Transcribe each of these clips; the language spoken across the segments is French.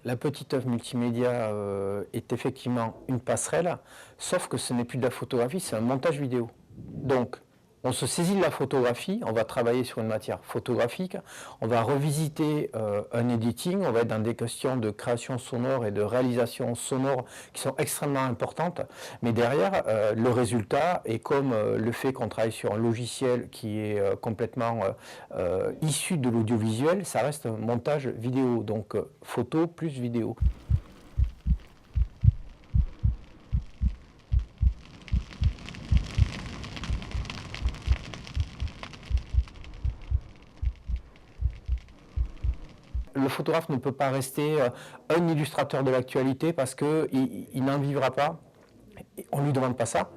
La petite œuvre multimédia est effectivement une passerelle, sauf que ce n'est plus de la photographie, c'est un montage vidéo. Donc, on se saisit de la photographie, on va travailler sur une matière photographique, on va revisiter un editing, on va être dans des questions de création sonore et de réalisation sonore qui sont extrêmement importantes, mais derrière, le résultat, et comme le fait qu'on travaille sur un logiciel qui est complètement issu de l'audiovisuel, ça reste un montage vidéo, donc photo plus vidéo. Le photographe ne peut pas rester un illustrateur de l'actualité parce qu'il n'en vivra pas. On ne lui demande pas ça.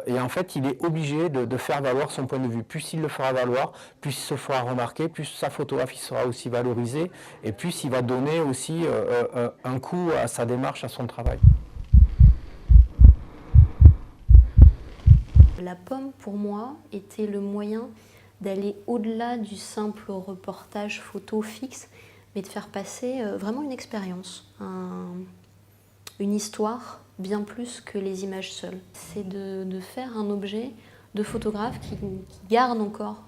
Et en fait, il est obligé de faire valoir son point de vue. Plus il le fera valoir, plus il se fera remarquer, plus sa photographie sera aussi valorisée et plus il va donner aussi un coup à sa démarche, à son travail. La pomme, pour moi, était le moyen d'aller au-delà du simple reportage photo fixe, mais de faire passer vraiment une expérience, une histoire, bien plus que les images seules. C'est de faire un objet de photographe qui garde encore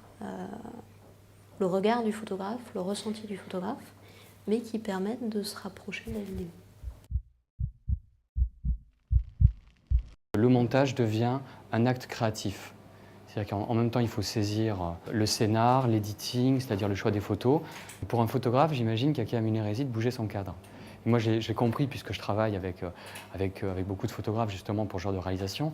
le regard du photographe, le ressenti du photographe, mais qui permettent de se rapprocher de la vidéo. Le montage devient un acte créatif. C'est-à-dire qu'en même temps, il faut saisir le scénar, l'editing, c'est-à-dire le choix des photos. Pour un photographe, j'imagine qu'il y a qu'à Munéresi de bouger son cadre. Et moi, j'ai compris, puisque je travaille avec beaucoup de photographes justement pour ce genre de réalisation,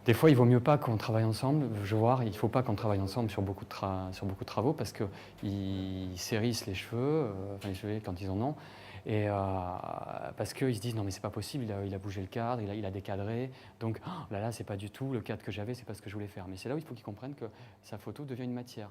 des fois, il vaut mieux pas qu'on travaille ensemble. Je vois, il ne faut pas qu'on travaille ensemble sur beaucoup de travaux parce qu'ils s'hérissent les cheveux, enfin les cheveux quand ils en ont, et parce qu'ils se disent non mais c'est pas possible, il a bougé le cadre, il a décadré, donc oh là là c'est pas du tout le cadre que j'avais, c'est pas ce que je voulais faire. Mais c'est là où il faut qu'ils comprennent que sa photo devient une matière.